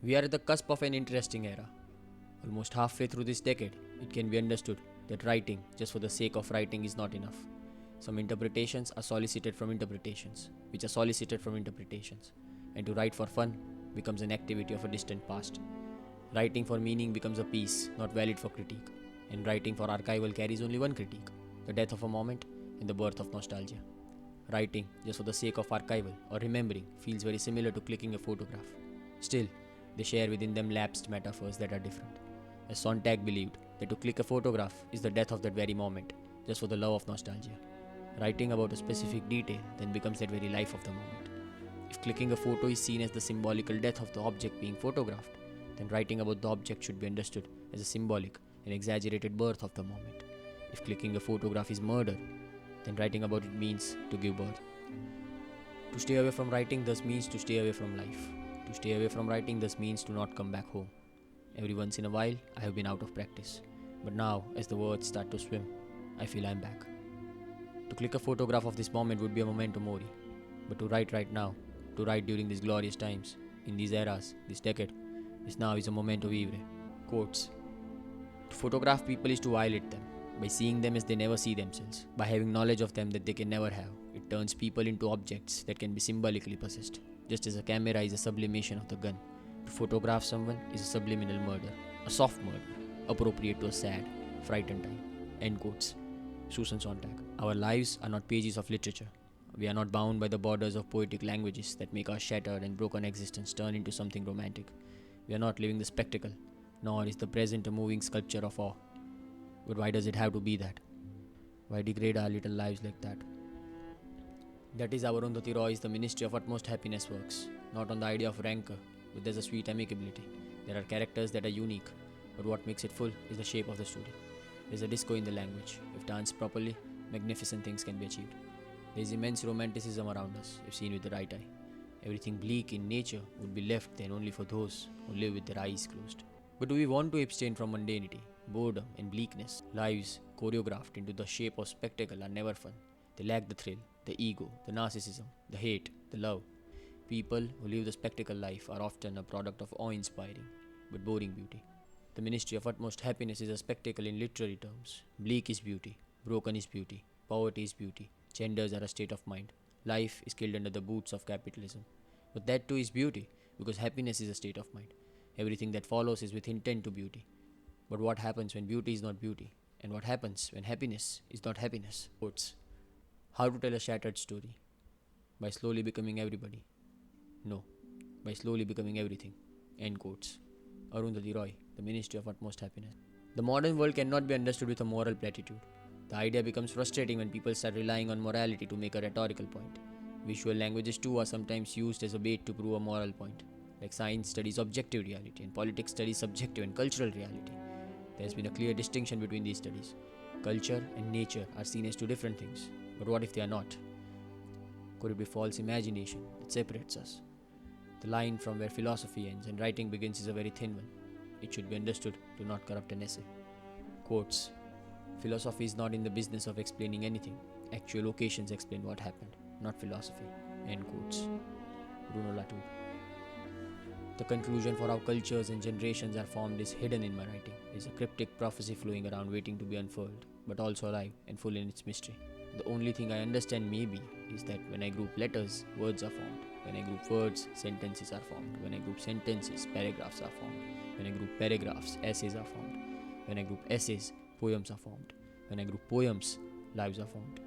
We are at the cusp of an interesting era. Almost halfway through this decade, it can be understood that writing, just for the sake of writing, is not enough. Some interpretations are solicited from interpretations, which are solicited from interpretations, and to write for fun becomes an activity of a distant past. Writing for meaning becomes a piece not valid for critique, and writing for archival carries only one critique: the death of a moment and the birth of nostalgia. Writing, just for the sake of archival or remembering, feels very similar to clicking a photograph. Still, they share within them lapsed metaphors that are different. As Sontag believed that to click a photograph is the death of that very moment, just for the love of nostalgia. Writing about a specific detail then becomes that very life of the moment. If clicking a photo is seen as the symbolical death of the object being photographed, then writing about the object should be understood as a symbolic and exaggerated birth of the moment. If clicking a photograph is murder, then writing about it means to give birth. To stay away from writing thus means to stay away from life. To stay away from writing thus means to not come back home. Every once in a while, I have been out of practice. But now, as the words start to swim, I feel I'm back. To click a photograph of this moment would be a memento mori. But to write right now, to write during these glorious times, in these eras, this decade, this now is a momento vivre. Quotes. To photograph people is to violate them, by seeing them as they never see themselves, by having knowledge of them that they can never have. It turns people into objects that can be symbolically possessed, just as a camera is a sublimation of the gun. To photograph someone is a subliminal murder, a soft murder, appropriate to a sad, frightened time. End quotes. Susan Sontag. Our lives are not pages of literature. We are not bound by the borders of poetic languages that make our shattered and broken existence turn into something romantic. We are not living the spectacle, nor is the present a moving sculpture of awe. But why does it have to be that? Why degrade our little lives like that? That is, our Arundhati Roy's The Ministry of Utmost Happiness works, not on the idea of rancor, but there's a sweet amicability. There are characters that are unique, but what makes it full is the shape of the story. There's a disco in the language. If danced properly, magnificent things can be achieved. There is immense romanticism around us, if seen with the right eye. Everything bleak in nature would be left then only for those who live with their eyes closed. But do we want to abstain from mundanity, boredom, and bleakness? Lives choreographed into the shape of spectacle are never fun. They lack the thrill, the ego, the narcissism, the hate, the love. People who live the spectacle life are often a product of awe-inspiring but boring beauty. The Ministry of Utmost Happiness is a spectacle in literary terms. Bleak is beauty, broken is beauty, poverty is beauty, genders are a state of mind. Life is killed under the boots of capitalism. But that too is beauty, because happiness is a state of mind. Everything that follows is with intent to beauty. But what happens when beauty is not beauty? And what happens when happiness is not happiness? Quotes. How to tell a shattered story? By slowly becoming everybody. No, by slowly becoming everything. End quotes. Arundhati Roy, The Ministry of Utmost Happiness. The modern world cannot be understood with a moral platitude. The idea becomes frustrating when people start relying on morality to make a rhetorical point. Visual languages too are sometimes used as a bait to prove a moral point. Like science studies objective reality and politics studies subjective and cultural reality. There has been a clear distinction between these studies. Culture and nature are seen as two different things. But what if they are not? Could it be false imagination that separates us? The line from where philosophy ends and writing begins is a very thin one. It should be understood to not corrupt an essay. Quotes. Philosophy is not in the business of explaining anything. Actual occasions explain what happened, not philosophy. End quotes. Bruno Latour. The conclusion for how cultures and generations are formed is hidden in my writing. It is a cryptic prophecy flowing around waiting to be unfurled, but also alive and full in its mystery. The only thing I understand maybe is that when I group letters, words are formed. When I group words, sentences are formed. When I group sentences, paragraphs are formed. When I group paragraphs, essays are formed. When I group essays, poems are formed. When I group poems, lives are formed.